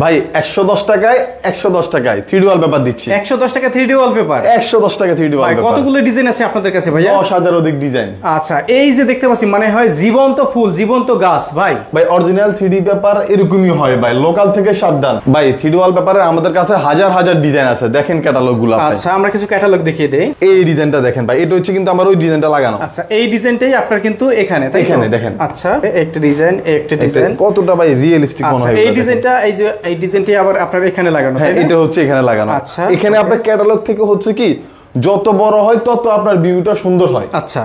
ভাই 110 টাকায় 110 টাকায় 3D ওয়ালপেপার দিচ্ছি। 110 টাকা 3D ওয়ালপেপার, 110 টাকা 3D ওয়ালপেপার। কতগুলো ডিজাইন আছে আপনাদের কাছে ভাইয়া? 10,000 অধিক ডিজাইন। আচ্ছা, এই যে দেখতে পাচ্ছি মানে হয় জীবন্ত ফুল, জীবন্ত গাছ ভাই। ভাই অরিজিনাল 3D পেপার এরকমই হয় ভাই, লোকাল থেকে সাবধান ভাই। 3D ওয়ালপেপারে আমাদের কাছে হাজার হাজার ডিজাইন আছে, দেখেন ক্যাটালগ গুলো। আচ্ছা, আমরা কিছু ক্যাটালগ দেখিয়ে দেই। এই ডিজাইনটা দেখেন ভাই, এটা হচ্ছে কিন্তু আমার ওই ডিজাইনটা লাগানো। আচ্ছা, এই ডিজাইনটাই আপনার কিন্তু এখানে, তাই এখানে দেখেন। আচ্ছা, একটা ডিজাইন, একটা ডিজাইন কতটা ভাই রিয়েলিস্টিক মনে হয়। এই ডিজাইনটা, এই যে এই ডিজাইনটাই আবার আপনার এখানে লাগানো। হ্যাঁ, এটা হচ্ছে এখানে লাগানো। আচ্ছা, এখানে আপনার ক্যাটালগ থেকে হচ্ছে কি যত বড় হয় তত আপনার ভিউটা সুন্দর হয়। আচ্ছা,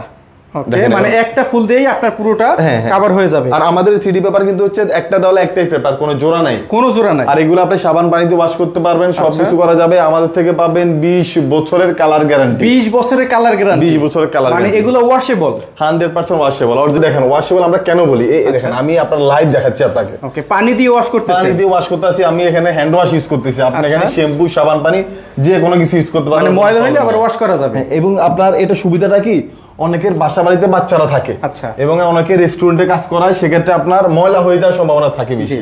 ওকে, মানে একটা ফুল দিয়েই আপনার পুরোটা কভার হয়ে যাবে। আর আমাদের 3D পেপার কিন্তু হচ্ছে একটা দেওয়ালে একটাই পেপার, কোনো জোড়া নাই, কোনো জোড়া নাই। আর এগুলো আপনি সাবান পানিতে ওয়াশ করতে পারবেন, সবকিছু করা যাবে। আমাদের থেকে পাবেন 20 বছরের কালার গ্যারান্টি। 20 বছরের কালার গ্যারান্টি, 20 বছরের কালার মানে এগুলো ওয়াশেবল, 100% ওয়াশেবল। আর যে দেখেন ওয়াশেবল আমরা কেন বলি, এই দেখেন আমি আপনার লাইভ দেখাচ্ছি আপনাকে। ওকে, পানি দিয়ে ওয়াশ করতেছি, পানি দিয়ে ওয়াশ করতেছি। আমি এখানে হ্যান্ড ওয়াশ ইউজ করতেছি, আপনি এখানে শ্যাম্পু, সাবান পানি যে কোনো কিছু ইউজ করতে পারবেন, মানে ময়লা হইলে আবার ওয়াশ করা যাবে। এবং আপনার এটা সুবিধাটা কি, অনেকের বাসা বাড়িতে বাচ্চারা থাকে, আচ্ছা, এবং অনেকে রেস্টুরেন্টে কাজ করায়, সেক্ষেত্রে আপনার ময়লা হয়ে যাওয়ার সম্ভাবনা থাকে বেশি।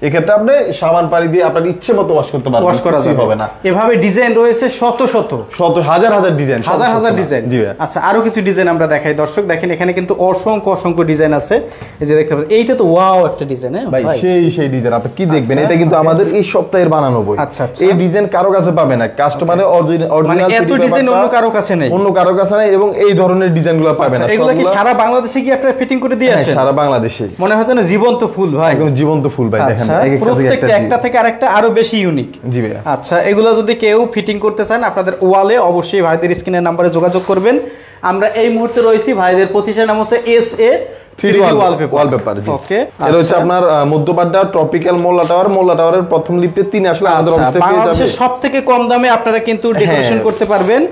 এক্ষেত্রে আপনি সাবান পানি দিয়ে আপনার ইচ্ছে মতো ওয়াশ করতে পারবেন, ওয়াশ করা হবে না। এভাবে ডিজাইন রয়েছে শত শত হাজার হাজার ডিজাইন, হাজার হাজার ডিজাইন। আচ্ছা, আরো কিছু ডিজাইন আমরা দেখাই দর্শক, দেখেন এখানে কিন্তু অসংখ্য অসংখ্য ডিজাইন আছে। এই যে দেখতে পাচ্ছেন, এইটা তো ওয়াও একটা ডিজাইন। হ্যাঁ ভাই, সেই ডিজাইন আপনি কি দেখবেন, এটা কিন্তু আমাদের এই সপ্তাহের বানানো বই। আচ্ছা, এই ডিজাইন কারো কাছে পাবে না, কাস্টমারের অরিজিনাল এত ডিজাইন অন্য কারো কাছে নেই, এবং এই ধরনের ডিজাইনগুলো পাবে না। এগুলো কি সারা বাংলাদেশে কি আপনারা ফিটিং করে দিয়ে আসেন? সারা বাংলাদেশে। মনে হয় যেন জীবন্ত ফুল ভাই, একদম জীবন্ত ফুল ভাই। দেখেন প্রত্যেকটা একটা থেকে আরেকটা আরো বেশি ইউনিক। জি ভাই। আচ্ছা, এগুলো যদি কেউ ফিটিং করতে চান আপনাদের ওয়ালে, অবশ্যই ভাইদের স্ক্রিনের নাম্বারে যোগাযোগ করবেন। আমরা এই মুহূর্তে রয়েছি, ভাইদের প্রতিষ্ঠান নাম হচ্ছে SA 3D ওয়ালপেপার। ওকে, এটা হচ্ছে আপনার মধ্যপাড়া ট্রপিক্যাল মোল্লা টাওয়ারের প্রথম লিফটে 3 আসলে আমাদের অফিসে পেয়ে যাবেন। সবথেকে কম দামে আপনারা কিন্তু ডেকোরেশন করতে পারবেন,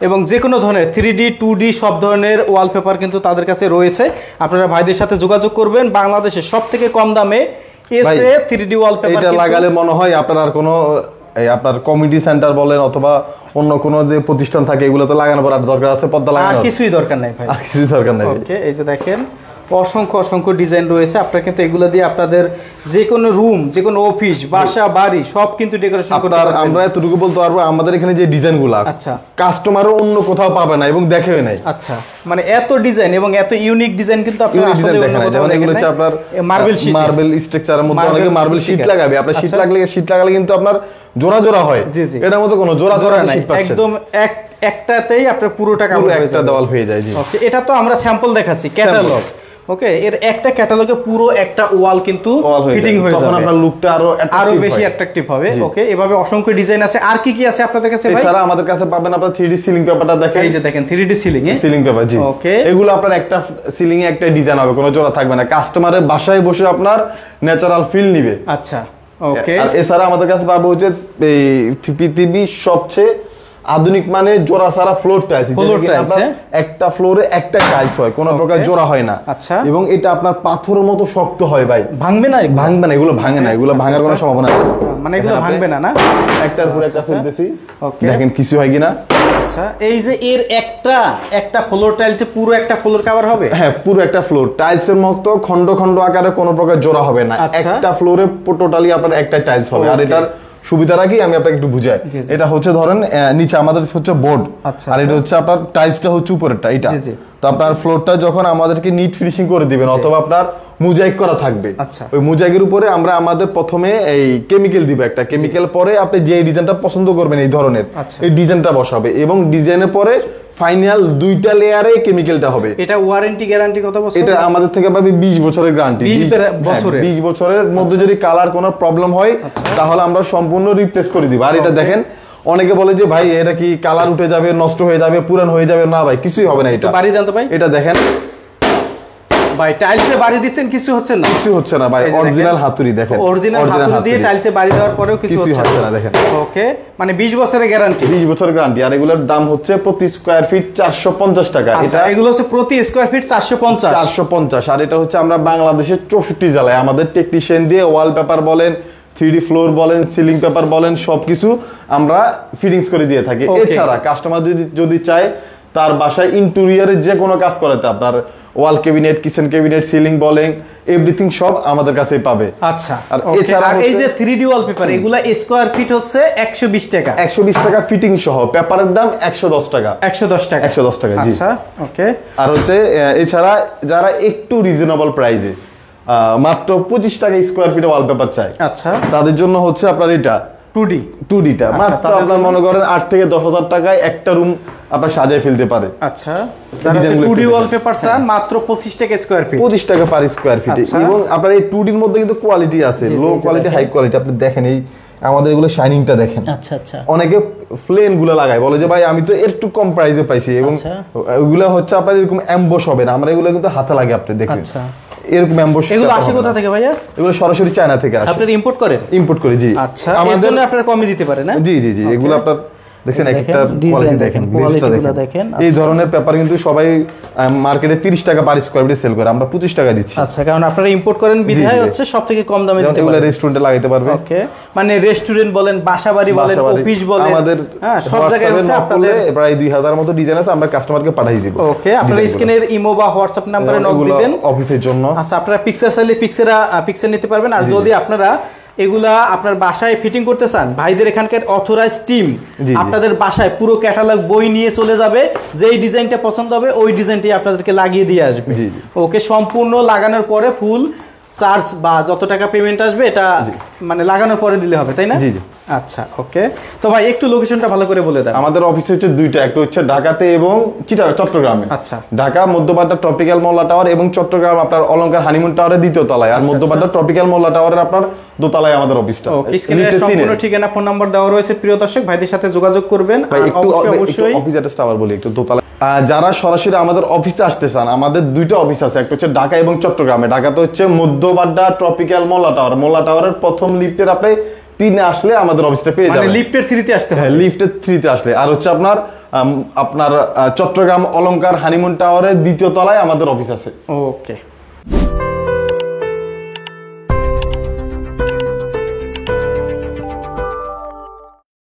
এবং যে কোনো ধরনের 3D 2D সব ধরনের ওয়ালপেপার কিন্তু তাদের কাছে রয়েছে। আপনারা ভাইদের সাথে যোগাযোগ করবেন। বাংলাদেশের সবথেকে কম দামে SA 3D ওয়ালপেপার। এটা লাগালে মনে হয় আপনার কোনো আপনার কমিউনিটি সেন্টার বলেন অথবা অন্য কোনো যে প্রতিষ্ঠান থাকে, এগুলোতে লাগানোর পর আর দরকার আছে পর্দা লাগানোর, কিছুই দরকার নাই ভাই, কিছুই দরকার নাই। ওকে, এই যে দেখেন অসংখ্য অসংখ্য ডিজাইন রয়েছে। আপনারা কিন্তু এগুলো দিয়ে আপনাদের যে কোনো রুম, যে কোনো অফিস, বাসা, বাড়ি সব কিন্তু ডেকোরেশন করতে পারবেন। আমরা এতটুকু বলতে পারবো, আমাদের এখানে যে ডিজাইনগুলো, আচ্ছা, কাস্টমারও অন্য কোথাও পাবে না এবং দেখেও নাই। আচ্ছা, মানে এত ডিজাইন এবং এত ইউনিক ডিজাইন কিন্তু আপনারা আসলে অন্য কোথাও দেখেন না। এগুলো হচ্ছে আপনার মার্বেল স্ট্রাকচারের মধ্যে অনেকে মার্বেল শীট লাগাবে। আপনার শীট লাগালে কিন্তু আপনার জোড়া জোড়া হয়, এটার মধ্যে কোনো জোড়া জোড়া নাই, একদম একটাতেই আপনার পুরোটা কাভার হয়ে যায়, দেওয়াল হয়ে যায়। জি, ওকে, এটা তো আমরা স্যাম্পল দেখাচ্ছি, ক্যাটালগ। ওকে, এর একটা ক্যাটালগে পুরো একটা ওয়াল কিন্তু ফিটিং হয়ে যাবে, তখন আপনার লুকটা আরো বেশি অ্যাট্রাকটিভ হবে। ওকে, এভাবে অসংখ্য ডিজাইন আছে। আর কি কি আছে আপনাদের কাছে ভাই? এছাড়া আমাদের কাছে পাবেন আপনার 3D সিলিং পেপারটা দেখেন। এই যে দেখেন 3D সিলিং পেপার। জি, ওকে, এগুলো আপনার একটা সিলিং এ একটা ডিজাইন হবে, কোনো জোড়া থাকবে না। কাস্টমারের বাসায় বসে আপনার ন্যাচারাল ফিল নিবে। আচ্ছা, ওকে। আর এছাড়া আমাদের কাছে পাবো হচ্ছে এই পৃথিবীর সবচেয়ে আধুনিক মানে জোড়া সারা ফ্লোর টাইলস। একটা ফ্লোরে একটা টাইলস হয়, কোনো প্রকার জোড়া হয় না। আচ্ছা, এবং এটা আপনার পাথরের মতো শক্ত হয় ভাই, ভাঙবে না, এগুলো ভাঙে না, এগুলো ভাঙার কোনো সম্ভাবনা নেই, মানে এগুলো ভাঙবে না। একটার উপর একটা চলতেছি, দেখেন কিছু হয় কিনা। আচ্ছা, এই যে এর একটা ফ্লোর টাইলসে পুরো একটা ফ্লোর কভার হবে? হ্যাঁ, পুরো একটা ফ্লোর টাইলসের মতো খন্ড খন্ড আকারে কোনো প্রকার জোড়া হবে না, একটা ফ্লোরে টোটালি আপনার একটা টাইলস হবে। আর এটার সুবিধাটা কি আমি আপনাকে একটু বুঝাই। এটা হচ্ছে ধরেন নিচে আমাদের হচ্ছে বোর্ড, আর এটা হচ্ছে আপনার টাইলসটা হচ্ছে উপরেরটা, এটা। তো আপনার ফ্লোরটা যখন আমাদেরকে নিট ফিনিশিং করে দিবেন অথবা আপনার মোজাইক করা থাকবে, ওই মোজাইকের উপরে আমরা আমাদের প্রথমে এই কেমিক্যাল দিব, একটা কেমিক্যাল, পরে আপনি যে ডিজাইনটা পছন্দ করবেন এই ধরনের এই ডিজাইনটা বসাবে, এবং ডিজাইনের পরে ফাইনাল দুইটা লেয়ারে কেমিক্যালটা হবে। এটা ওয়ারেন্টি গ্যারান্টি কত বছর? এটা আমাদের থেকে পাবে 20 বছরের গ্যারান্টি। 20 বছরের মধ্যে যদি কালার কোনো প্রবলেম হয় তাহলে আমরা সম্পূর্ণ রিপ্লেস করে দিব। আর এটা দেখেন অনেকে বলে যে ভাই এটা কি কালার উঠে যাবে, নষ্ট হয়ে যাবে, পুরান হয়ে যাবে। না ভাই, কিছুই হবে না। এটা বাড়ি দেন তো ভাই, এটা দেখেন ভাই, টাইলসে বাড়ি দিবেন, কিছু হচ্ছে না, কিছু হচ্ছে না ভাই। অরিজিনাল হাতুড়ি দেখেন, অরিজিনাল হাতুড়ি দিয়ে টাইলসে বাড়ি দেওয়ার পরেও কিছু হচ্ছে না, দেখেন। ওকে, মানে 20 বছরের গ্যারান্টি, 20 বছরের গ্যারান্টি। আর এগুলোর দাম হচ্ছে প্রতি স্কয়ার ফিট 450 টাকা। এটা এগুলো হচ্ছে প্রতি স্কয়ার ফিট 450। আর এটা হচ্ছে আমরা বাংলাদেশের 64 জেলায় আমাদের টেকনিশিয়ান দিয়ে ওয়ালপেপার বলেন, 3D ফ্লোর বলেন, সিলিং পেপার বলেন, সবকিছু আমরা ফিটিংস করে দিয়ে থাকি। এছাড়া কাস্টমার যদি চায় তার বাসায় ইন্টেরিয়রের যে কোনো কাজ করাতে, আপনার ওয়াল ক্যাবিনেট, কিচেন ক্যাবিনেট, সিলিং বলেন, এভরিথিং সব আমাদের কাছেই পাবে। আচ্ছা, আর এছাড়া এই যে 3D ওয়ালপেপার এগুলা স্কয়ার ফিট হচ্ছে 120 টাকা। 120 টাকা ফিটিং সহ, পেপারের দাম 110 টাকা। 110 টাকা, 110 টাকা, জি। আচ্ছা, ওকে। আর হচ্ছে এছাড়া যারা একটু রিজনেবল প্রাইসে মাত্র 25 টাকা স্কয়ার ফিটে ওয়ালপেপার চায়, আচ্ছা, তাদের জন্য হচ্ছে আপনার এটা 2D টা মাত্র আপনার মনে করেন 8 থেকে 10,000 টাকায় একটা রুম আপনার সাজিয়ে ফেলতে পারে। আচ্ছা, যারা 2D ওয়ালপেপার চান মাত্র 25 টাকা স্কয়ার ফিট, 25 টাকা পার স্কয়ার ফিটে। এবং আপনার এই 2D এর মধ্যে কিন্তু কোয়ালিটি আছে, লো কোয়ালিটি, হাই কোয়ালিটি। আপনি দেখেন এই আমাদের এগুলো শাইনিংটা দেখেন। আচ্ছা আচ্ছা, অনেকে প্লেন গুলো লাগায়, বলে যে ভাই আমি তো একটু কম প্রাইসে পাইছি, এবং ওগুলো হচ্ছে আপনার এরকম এমবস হবে না, আমরা এগুলো কিন্তু হাতে লাগে, আপনি দেখেন। আচ্ছা, এরকম এমবস। এগুলো আসে কোথা থেকে ভাইয়া? এগুলো সরাসরি চায়না থেকে আসে। আপনারা ইম্পোর্ট করেন? ইম্পোর্ট করি, জি। আচ্ছা, এর জন্য আপনারা কমই দিতে পারেন না? জি জি জি, এগুলো আপনার দেখেন একটা ডিজাইন দেখেন, কোয়ালিটিগুলো দেখেন। এই ধরনের পেপার কিন্তু সবাই মার্কেটে 30 টাকা পার স্কয়ার ফিটে সেল করে, আমরা 25 টাকা দিচ্ছি। আচ্ছা, কারণ আপনারা ইম্পোর্ট করেন বিধায় হচ্ছে সবথেকে কম দামে দিতে পারেন। রেস্টুরেন্টে লাগাইতে পারবে। ওকে, মানে রেস্টুরেন্ট বলেন, বাসাবাড়ি বলেন, অফিস বলেন, আমাদের হ্যাঁ সব জায়গায় হচ্ছে আপনাদের প্রায় 2000 মতো ডিজাইন আছে, আমরা কাস্টমারকে পাঠিয়ে দিব। ওকে, আপনারা স্ক্রিনের ইমো বা হোয়াটসঅ্যাপ নম্বরে নক দিবেন অফিসের জন্য। আচ্ছা, আপনারা পিকচার চাইলে পিকচার নিতে পারবেন। আর যদি আপনারা এগুলা আপনার বাসায় ফিটিং করতে চান, ভাইদের এখানকার অথরাইজ টিম আপনাদের বাসায় পুরো ক্যাটালগ বই নিয়ে চলে যাবে, যেই ডিজাইনটা পছন্দ হবে ওই ডিজাইনটি আপনাদেরকে লাগিয়ে দিয়ে আসবে। ওকে, সম্পূর্ণ লাগানোর পরে ফুল চার্জ বা যত টাকা পেমেন্ট আসবে এটা মানে লাগানোর পরে দিলে হবে, তাই না? জি জি। আচ্ছা, ওকে। তো ভাই একটু লোকেশনটা ভালো করে বলে দেন। আমাদের অফিস হচ্ছে দুইটা, একটা হচ্ছে ঢাকাতে এবং চট্টগ্রামে। আচ্ছা, ঢাকা মধ্যবাড্ডা ট্রপিক্যাল মোল্লা টাওয়ার এবং চট্টগ্রাম আপনার অলংকার হানিমুন টাওয়ারের দ্বিতীয় তলায়, আর মধ্যবাড্ডা ট্রপিক্যাল মোল্লা টাওয়ারের আপনার দোতলায় আমাদের অফিসটা। স্ক্রিনে সম্পূর্ণ ঠিকানা, ফোন নাম্বার দেওয়া রয়েছে। প্রিয় দর্শক, ভাইদের সাথে যোগাযোগ করবেন। আর অবশ্যই অফিস অ্যাড্রেসটা আবার বলি একটু, দোতলা। যারা সরাসরি আমাদের অফিসে আসতে চান, আমাদের দুইটা অফিস আছে, একটা হচ্ছে ঢাকা এবং চট্টগ্রামে। ঢাকাতে হচ্ছে মধ্যবাড্ডা ট্রপিক্যাল মোল্লা টাওয়ার, মোল্লা টাওয়ারের প্রথম লিফটের আপনি 3 আসলে আমাদের অফিসটা পেয়ে যাবেন। মানে লিফটের 3 তে আসতে হয়? হ্যাঁ, লিফটের 3 তে আসলে। আর হচ্ছে আপনার চট্টগ্রাম অলংকার হানিমুন টাওয়ারের দ্বিতীয় তলায় আমাদের অফিস আছে। ওকে।